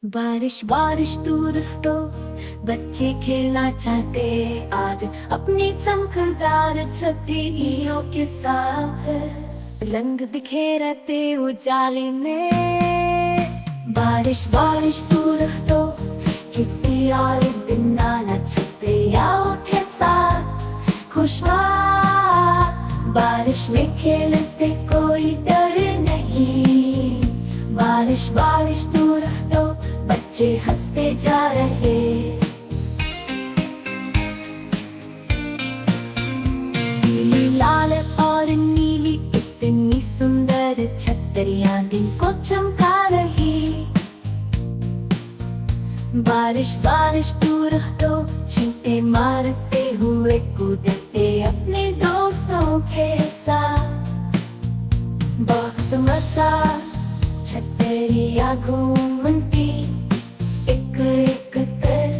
बारिश बारिश दूर हटो, बच्चे खेलना चाहते आज अपनी चमकदार छतरियों के साथ। रंग बिखेरते उजाले में, बारिश बारिश दूर हटो, किसी और दिन आना छतरियों के साथ। खुशहाल बारिश में खेलते कोई डर नहीं, बारिश बारिश दूर हटो, बच्चे हंसते जा रहे। पीली लाल और नीली इतनी सुंदर छतरियां दिन को चमका रही। बारिश बारिश दूर हटो, छींटे मारते हुए कूदते अपने दोस्तों के साथ। बहुत मजा, छतरियां घूमती एक एक कर।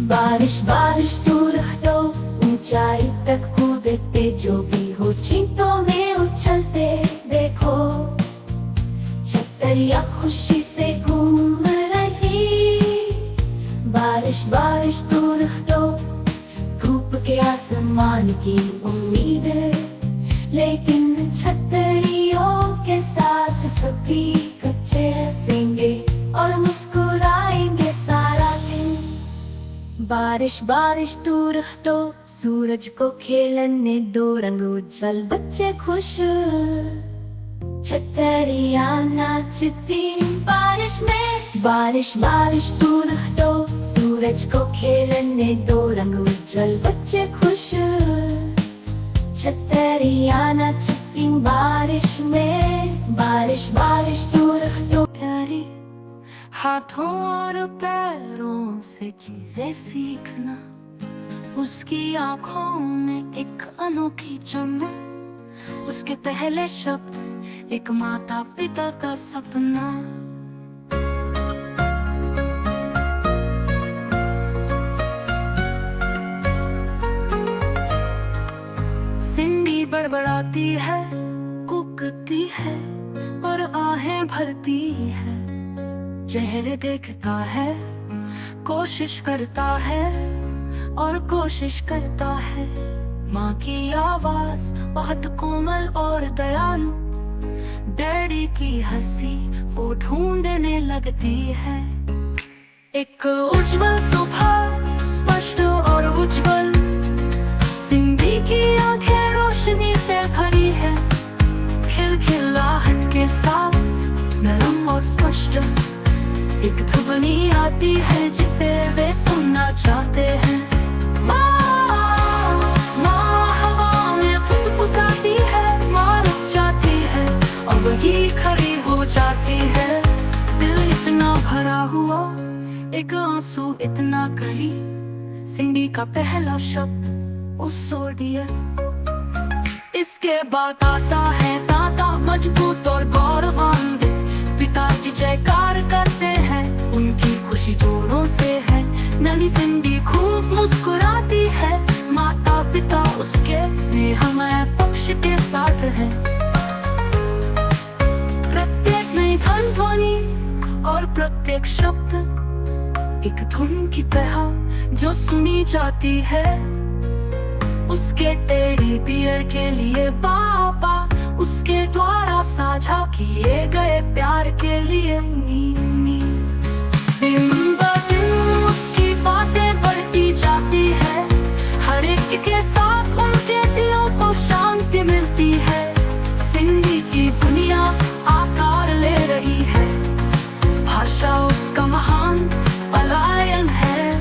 बारिश बारिश दूर हटो, ऊंचाई तक कूदते जो भी हो छींटों में उछलते देखो। छतरियां खुशी से घूम रही। बारिश बारिश दूर हटो, धूप के आसमान की उम्मीद, लेकिन छतरियों के साथ सभी बच्चे हंसेंगे और मुस्कुराएंगे सारा दिन। बारिश बारिश दूर हटो, सूरज को खेलने दो, रंग उज्जवल बच्चे खुश। छतरियां नाचती बारिश में। बारिश बारिश दूर हटो, सूरज को खेलने दो, रंग उज्जवल बच्चे खुश। छतरियां नाचती बारिश में। बारिश बारिश दूर हटो। प्यारी हाथों और पैरों से चीजें सीखना, उसकी आंखों में एक अनोखी चमक, उसके पहले शब्द एक माता पिता का सपना। सिंडी बड़बड़ाती है, कूकती है और आहें भरती है। चेहरे देखता है, कोशिश करता है और कोशिश करता है। माँ की आवाज बहुत कोमल और दयालु, डैडी की हंसी वो ढूंढने लगती है। एक उज्जवल सुबह, स्पष्ट और उज्जवल, सिंडी की आंखें रोशनी से भरी है। खिलखिलाहट के साथ नरम और स्पष्ट एक ध्वनि आती है जिसे वे सुनना चाहते हैं। वही खड़ी हो जाती है, दिल इतना भरा हुआ, एक आंसू इतना करीब। सिंडी का पहला शब्द ओ सो डियर। इसके बाद आता है दादा, मजबूत और गौरवान्वित। पिताजी जयकार करते हैं, उनकी खुशी जोरों से है। नन्ही सिंडी खूब मुस्कुराती है, माता पिता उसके स्नेहमय पक्ष के साथ है। ध्वनि और प्रत्येक शब्द एक धुन की तरह जो सुनी जाती है। उसके टेडी बियर के लिए पापा, उसके द्वारा साझा किए गए प्यार के लिए मीमी। दिन ब दिन उसकी बातें बढ़ती जाती है, हर एक के साथ उनके दिलों को शांति मिलती है। सिंडी की दुनिया आकार ले रही है, भाषा उसका महान पलायन है।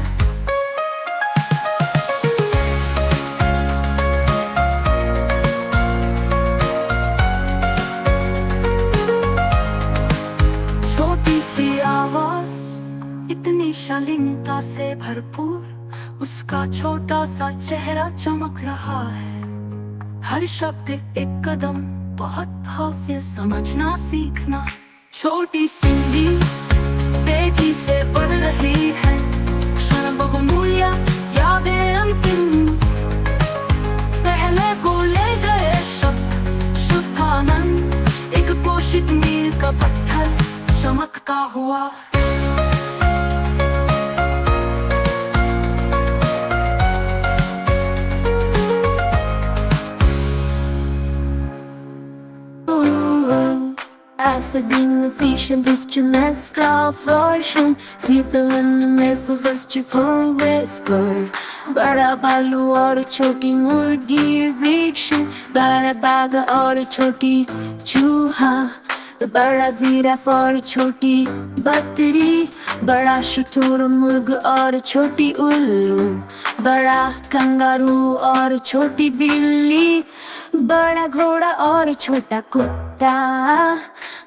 छोटी सी आवाज इतनी शालीनता से भरपूर, उसका छोटा सा चेहरा चमक रहा है। हर शब्द एक कदम, बहुत भव्य, समझना सीखना। छोटी सिंडी तेजी से बढ़ रही है, क्षण बहुमूल्य, यादें अंतिम। पहले बोले गए शब्द शुद्धानंद, एक पोषित मील का पत्थर चमक भटका हुआ। As a demon fiction, this gymnastic version. See villain में sophisticated whisper. बड़ा बालू और छोटी मुर्गी विक्शन, बड़ा बाघ और छोटी चूहा, बड़ा जिराफ और छोटी बकरी, बड़ा शुतुर मुर्ग और छोटी उल्लू, बड़ा कंगारू और छोटी बिल्ली, बड़ा घोड़ा और छोटा कुत्ता,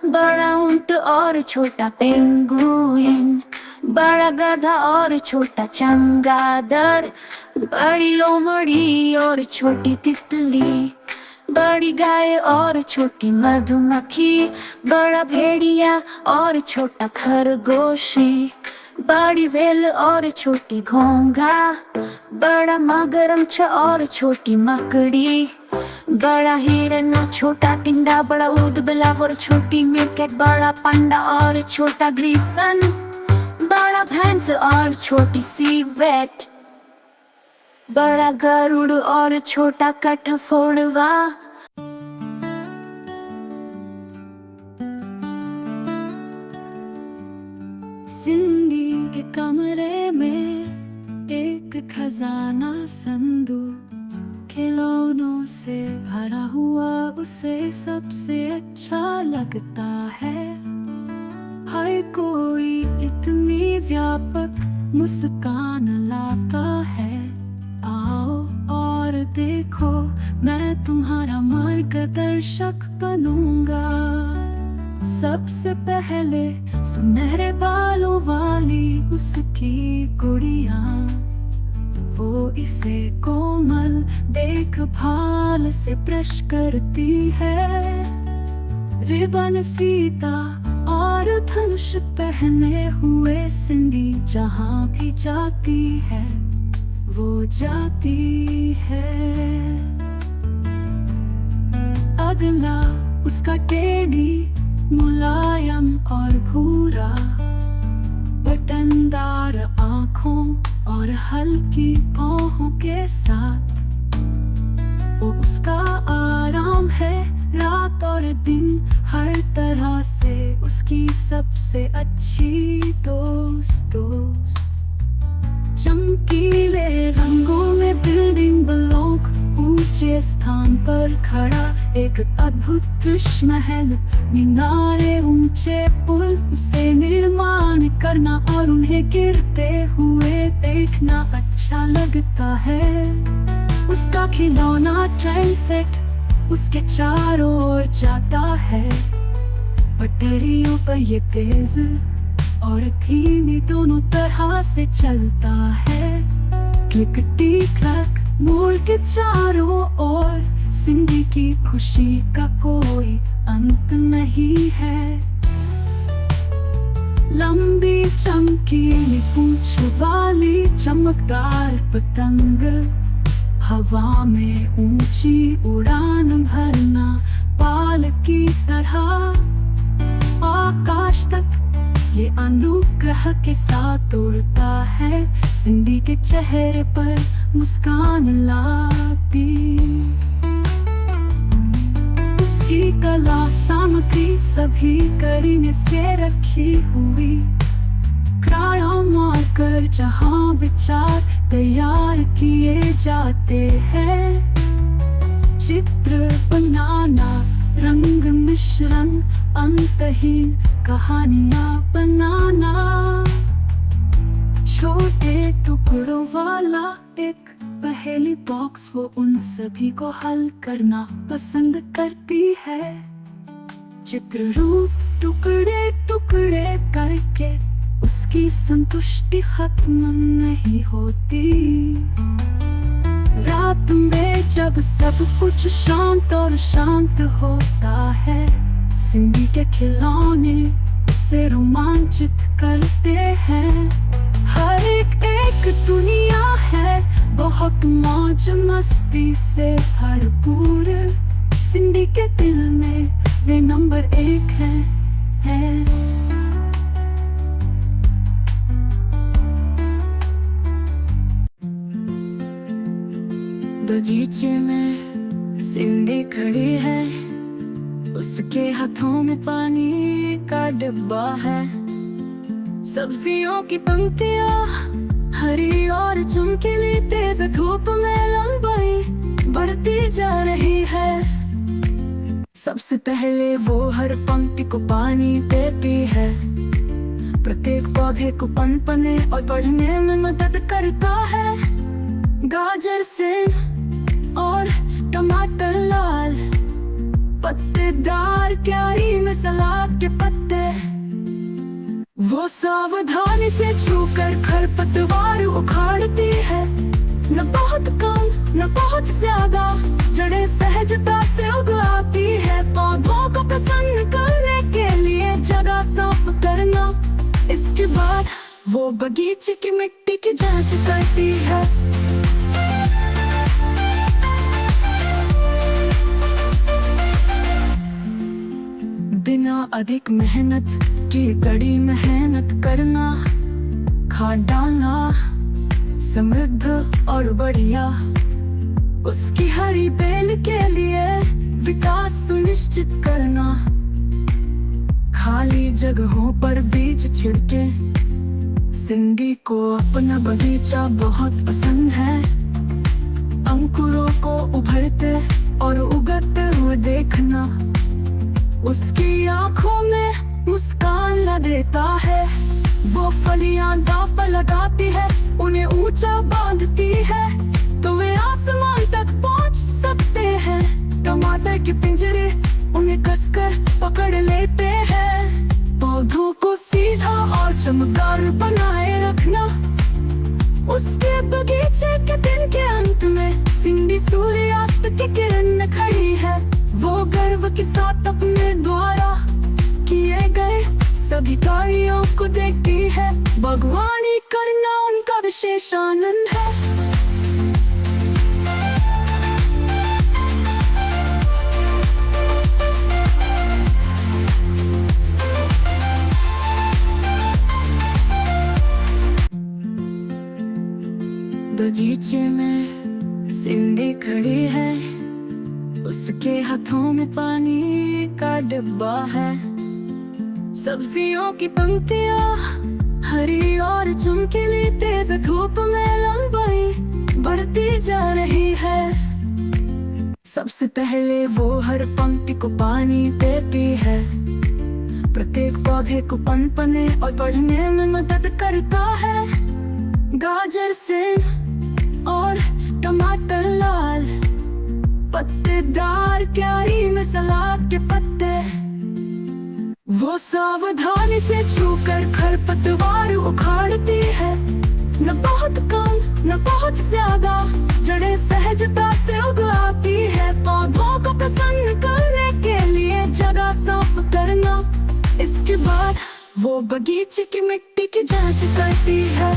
बड़ा ऊंट और छोटा पेंगुइन, बड़ा गधा और छोटा चमगादड़, बड़ी लोमड़ी और छोटी तितली, बड़ी गाय और छोटी मधुमक्खी, बड़ा भेड़िया और छोटा खरगोशी, बड़ी व्हेल और छोटी घोंघा, बड़ा मगरमच्छ और छोटी मकड़ी, बड़ा हिरन और छोटा टिंडा, बड़ा ऊदबिलाव और छोटी मिरकेट, बड़ा पांडा और छोटा ग्रीसन, बड़ा भैंस और छोटी सीवेट, बड़ा गरुड़ और छोटा कठफोड़वा। सिंडी के कमरे में एक खजाना संदूक खिलौनों से भरा हुआ उसे सबसे अच्छा लगता है। हर कोई इतनी व्यापक मुस्कान लाता है। आओ और देखो, मैं तुम्हारा मार्गदर्शक बनूंगा। सबसे पहले सुनहरे बालों वाली उसकी गुड़िया, वो इसे कोमल देखभाल से ब्रश करती है। रिबन, फीता और धनुष पहने हुए सिंडी जहाँ भी जाती है वो जाती है। अगला उसका टेडी मुलायम और भूरा, बटनदार आँखों और हल्की बाहों के साथ, वो उसका आराम है। रात और दिन हर तरह से उसकी सबसे अच्छी दोस्त। चमकीले रंगों में बिल्डिंग ब्लॉक, ऊंचे स्थान पर खड़ा एक अद्भुत दृश्य महल, मीनारे, ऊंचे पुल, उसे निर्माण करना और उन्हें गिरते हुए देखना अच्छा लगता है। उसका खिलौना ट्रेन सेट उसके चारों ओर जाता है। पटरियों पर ये तेज और धीमी दोनों तरह से चलता है। क्लिकटी क्लैक मोड़ के चारों ओर, सिंडी की खुशी का कोई अंत नहीं है। लंबी चमकीली पूंछ वाली चमकदार पतंग, हवा में ऊंची उड़ान भरना बाल की तरह आकाश तक ये अनुग्रह के साथ उड़ता है। सिंडी के चेहरे पर मुस्कान लाती। उसकी कला सामग्री सभी करीने से रखी हुई, क्रायॉन मार्कर जहाँ विचार तैयार किए जाते हैं। चित्र बनाना, रंग मिश्रण, अंतहीन कहानियाँ बनाना। छोटे टुकड़ों वाला एक पहेली बॉक्स वो उन सभी को हल करना पसंद करती है। चित्र रूप टुकड़े टुकड़े करके उसकी संतुष्टि खत्म नहीं होती। रात में जब सब कुछ शांत और शांत होता है, सिंडी के खिलौने उसे रोमांचित करते हैं। हर एक दुनिया है बहुत मौज मस्ती से भरपूर। सिंडी के दिल में वे नंबर 1 है। सिंडी खड़ी है, उसके हाथों में पानी का डिब्बा है। सब्जियों की पंक्तियाँ हरी और चमकीली, तेज धूप में लंबाई बढ़ती जा रही है। सबसे पहले वो हर पंक्ति को पानी देती है, प्रत्येक पौधे को पनपने और बढ़ने में मदद करता है। गाजर से और टमाटर लाल, पत्तेदार क्यारी में सलाद के पत्ते, वो सावधानी से छूकर खरपतवार उखाड़ती है। न बहुत कम न बहुत ज्यादा, जड़ें सहजता से उगाती है। पौधों को प्रसन्न करने के लिए जगह साफ करना, इसके बाद वो बगीचे की मिट्टी की जांच करती है। बिना अधिक मेहनत की कड़ी मेहनत करना, खाद डालना समृद्ध और बढ़िया, उसकी हरी बेल के लिए विकास सुनिश्चित करना। खाली जगहों पर बीज छिड़के, सिंडी को अपना बगीचा बहुत पसंद है। अंकुरों को उभरते और उगते हुए देखना, उसकी आंखों में मुस्कान ला देता है। वो फलियां दांव पर लगाती है, उन्हें ऊंचा बांधती है तो वे आसमान तक पहुंच सकते हैं। टमाटर के पिंजरे उन्हें कसकर पकड़ लेते हैं। पौधों को सीधा और चमकदार बनाए रखना, उसके बगीचे के दिन के अंत में सिंडी सूर्यास्त की किरण में खड़ी है। वो गर्व के साथ अपने द्वारा किए गए सभी कार्यों को देखती है। बागवानी करना उनका विशेष आनंद है। बगीचे में सिंडी खड़ी है, उसके हाथों में पानी का डिब्बा है। सब्जियों की पंक्तियाँ हरी और चमकीली, तेज धूप में लंबाई बढ़ती जा रही है। सबसे पहले वो हर पंक्ति को पानी देती है, प्रत्येक पौधे को पनपने और बढ़ने में मदद करता है। गाजर से और टमाटर लाल, पत्तेदार क्यारी में सलाद के पत्ते, वो सावधानी से छूकर खरपतवार उखाड़ती है। न बहुत कम न बहुत ज्यादा, जड़ें सहजता से उगाती है। पौधों को प्रसन्न करने के लिए जगह साफ करना, इसके बाद वो बगीचे की मिट्टी की जांच करती है।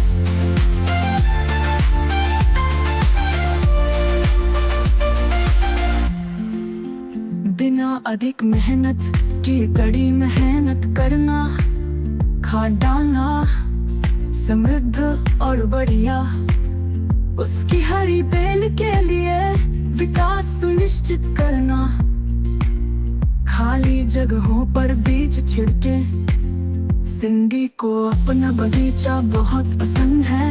बिना अधिक मेहनत की कड़ी मेहनत करना, खाद डालना समृद्ध और बढ़िया, उसकी हरी बेल के लिए विकास सुनिश्चित करना। खाली जगहों पर बीज छिड़के, सिंडी को अपना बगीचा बहुत पसंद है।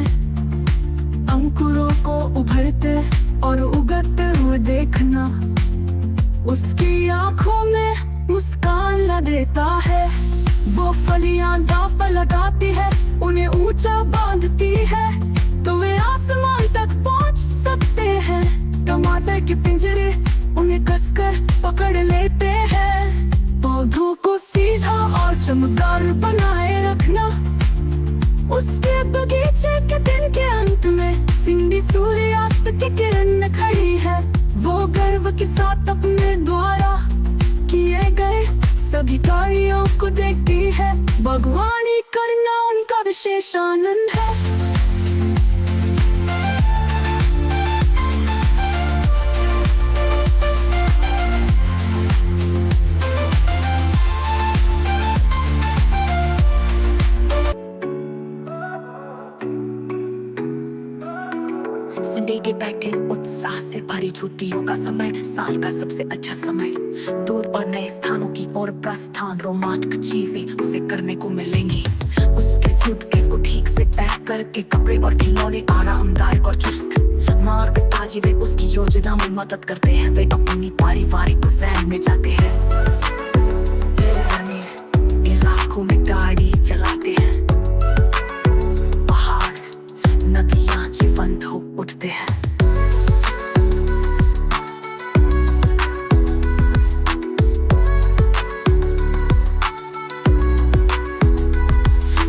अंकुरों को उभरते और उगते हुए देखना, उसकी आंखों में मुस्कान ला देता है। वो फलियां दांव पर लगाती है, उन्हें ऊंचा बांधती है तो वे आसमान तक पहुंच सकते हैं। टमाटर के पिंजरे उन्हें कसकर पकड़ लेते हैं। पौधों को सीधा और चमकदार बनाए रखना, उसके बगीचे के दिन के अंत में सिंडी सूर्यास्त की किरण में खड़ी है। वो गर्व के साथ अपने द्वारा किए गए सभी कार्यों को देखती है। बागवानी करना उनका विशेष आनंद है। सिंडी के बैठे उत्साह से भरी छुट्टियों का समय, साल का सबसे अच्छा समय। दूर और नए स्थानों की ओर प्रस्थान, रोमांचक चीजें उसे करने को मिलेंगी। उसके सूटकेस को ठीक से पैक करके कपड़े और खिलौने आरामदायक और चुस्त। माँ और पिताजी वे उसकी योजना में मदद करते हैं। वे अपनी पारिवारिक वैन में जाते हैं, इलाकों में गाड़ी चलाते हैं। पहाड़ नदियां जीवंत हो उठते हैं।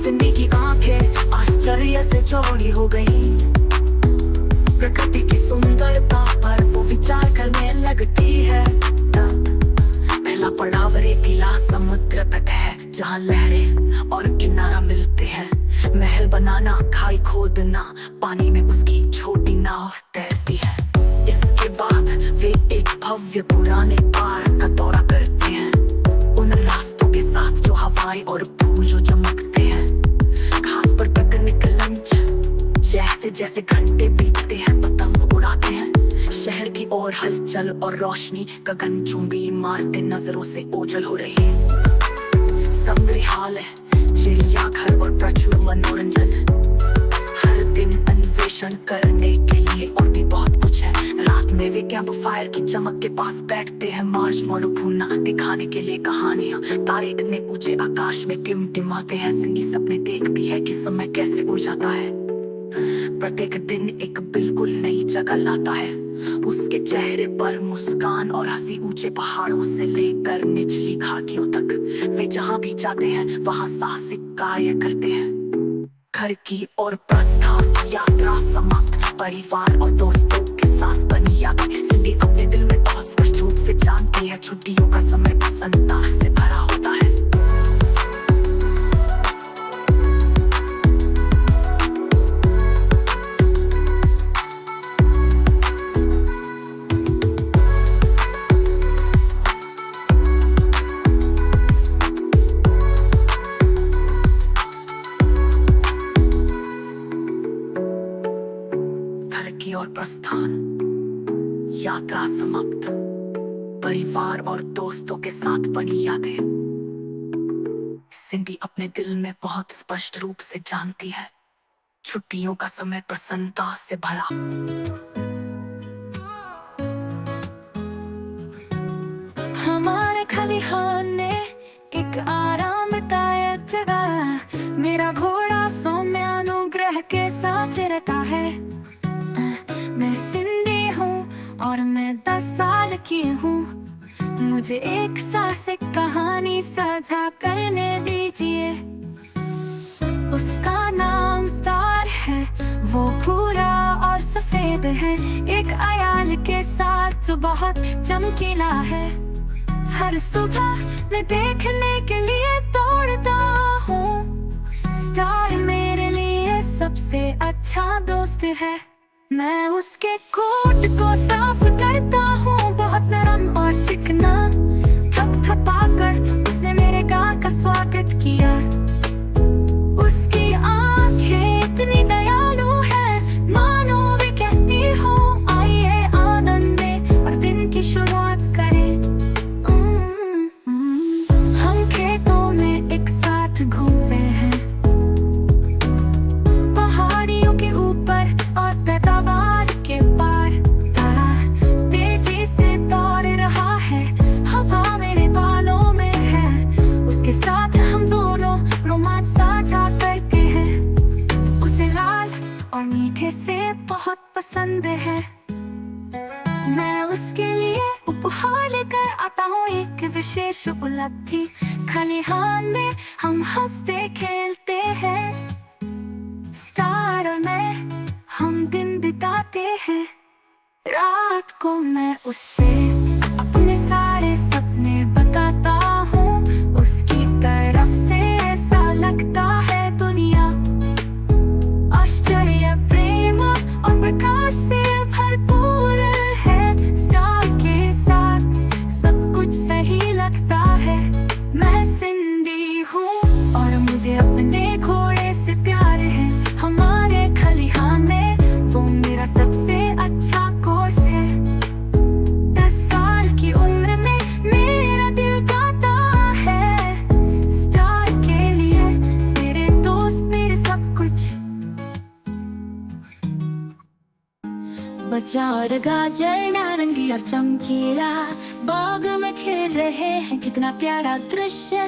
सिंडी की आंखें आश्चर्य से चौड़ी हो गई। प्रकृति की सुंदरता पर वो विचार करने लगती है। पहला पड़ाव रेतीला समुद्र तट है, जहाँ लहरें और किनारा मिलते हैं। महल बनाना, खाई खोदना, पानी में उसकी छोटी नाव तैरती है। इसके बाद वे एक भव्य पुराने पार्क का दौरा करते हैं, उन रास्तों के साथ जो हवाएं और फूल जो चमकते हैं। घास पर पिकनिक लंच, जैसे जैसे घंटे बीतते हैं पतंग उड़ाते हैं। शहर की ओर हलचल और रोशनी, गगनचुंबी इमारतें नजरों से ओझल हो रही है। संग्रहालय, चिड़ियाघर और प्रचुर मनोरंजन। हर दिन अन्वेषण करने के लिए और भी बहुत कुछ है। रात में वे कैंप फायर की चमक के पास बैठते हैं, मार्शमैलो भूनना दिखाने के लिए कहानियां। तारे इतने ऊंचे आकाश में टिमटिमाते हैं। सिंडी सपने देखती है कि समय कैसे उड़ जाता है। प्रत्येक दिन एक बिल्कुल नई जगह लाता है। उसके चेहरे पर मुस्कान और हंसी, ऊंचे पहाड़ों से लेकर निचली घाटियों तक। वे जहाँ भी जाते हैं वहाँ साहसिक कार्य करते हैं। घर की ओर प्रस्थान, यात्रा समाप्त। परिवार और दोस्तों के साथ बनी यादें सिंडी अपने दिल में बहुत स्पष्ट रूप से जानती है। छुट्टियों का समय प्रसन्नता से भरा होता है। और प्रस्थान, यात्रा समाप्त। परिवार और दोस्तों के साथ बनी यादें सिंडी अपने दिल में बहुत स्पष्ट रूप से जानती है। छुट्टियों का समय प्रसन्नता से भरा। हमारे खलिहान में एक आरामदायक जगह, मेरा घोड़ा सौम्य अनुग्रह के साथ रहता है। मैं सिंडी हूँ और मैं 10 साल की हूँ। मुझे एक साहसिक कहानी साझा करने दीजिए। उसका नाम स्टार है, वो भूरा और सफेद है। एक अयाल के साथ जो बहुत चमकीला है। हर सुबह मैं देखने के लिए दौड़ता हूँ। स्टार मेरे लिए सबसे अच्छा दोस्त है। मैं उसके कोट को साफ करता हूँ, बहुत नरम और चिकना। थपथपाकर उसने मेरे गाल का स्वागत किया। उसकी आंखें इतनी दयालु है, मानो वे कहती हो आइए आनंद में और दिन की शुरुआत करें। हम खेतों में एक साथ घूमते हैं, पहाड़ियों के ऊपर और पैदावार के पार। तारा तेजी से दौड़ रहा है, हवा मेरे बालों में है। उसके साथ हम दोनों रोमांच साझा करते हैं। उसे लाल और मीठे से बहुत पसंद है। मैं उसके लिए उपहार लेकर आता हूँ, एक विशेष उपलब्धि। खलिहान में हम हंसते खेलते हैं। स्टार और मैं हम दिन बिताते हैं। रात को मैं उससे अपने सारे सपने बताता हूँ। उसकी तरफ से ऐसा लगता है दुनिया आश्चर्य, प्रेम और प्रकाश से भरपूर है। स्टार के साथ सब कुछ सही लगता है। मैं सिंडी हूँ और मुझे अपने घोड़े से प्यार है। हमारे खलिहान में वो मेरा सबसे अच्छा कोर्स है। बच्चा और गाजर नारंगी और चमकीला बाग में खेल रहे हैं, कितना प्यारा दृश्य।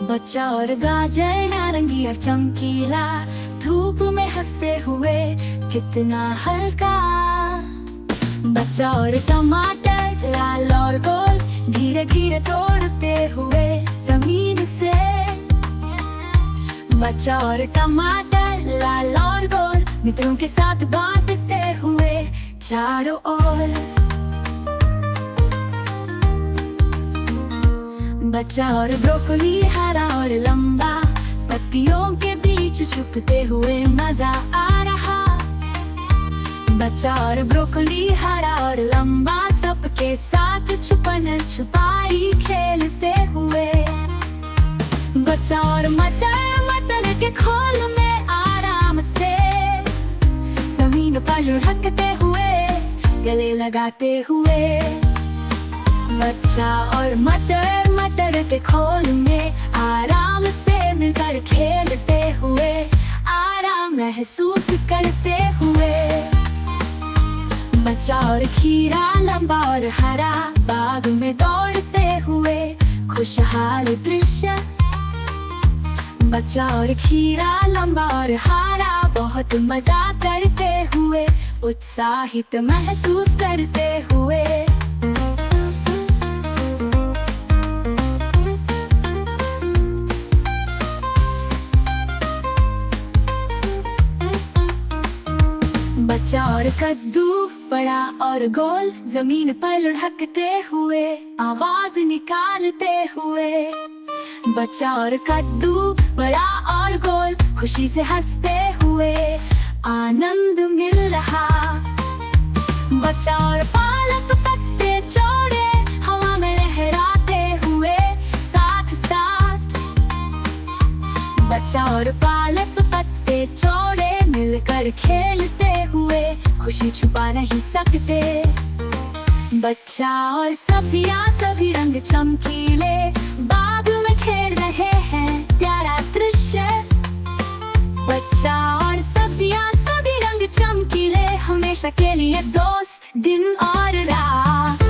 बच्चा और गाजर नारंगी और चमकीला धूप में हंसते हुए कितना हल्का। बच्चा और टमाटर लाल और गोल धीरे धीरे तोड़ते हुए जमीन से। बच्चा और टमाटर लाल और गोल मित्रों के साथ बांटते हुए चारों ओर। बच्चा और ब्रोकोली हरा और लंबा पत्तियों के बीच छुपते हुए मजा आ रहा। बच्चा और ब्रोकोली हरा और लंबा सबके साथ छुपन छुपाई खेलते हुए। बच्चा और मटर मटर के खोल में आराम से जमीन पर लुढ़कते हुए गले लगाते हुए। बच्चा और मटर मटर के खोल में आराम से मिलकर खेलते हुए आराम महसूस करते हुए। बच्चा और खीरा लंबा और हरा बाग में दौड़ते हुए खुशहाल दृश्य। बच्चा और खीरा लंबा और हरा बहुत मजा करते हुए उत्साहित महसूस करते हुए। बच्चा और कद्दू बड़ा और गोल जमीन पर लुढ़कते हुए आवाज निकालते हुए। बच्चा और कद्दू बड़ा और गोल खुशी से हंसते हुए आनंद मिल रहा। बच्चा और पालक पत्ते चौड़े हवा में लहराते हुए साथ साथ। बच्चा और पालक पत्ते चौड़े मिलकर खेलते हुए खुशी छुपा नहीं सकते। बच्चा और सब्जियां सभी रंग चमकीले बाग में खेल रहे हैं, प्यारा दृश्य। बच्चा और सब्जियां सभी रंग चमकीले हमेशा के लिए दोस्त दिन और रात।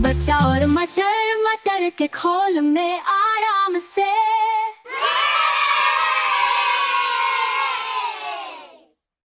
बच्चा और मटर मटर के खोल में आराम से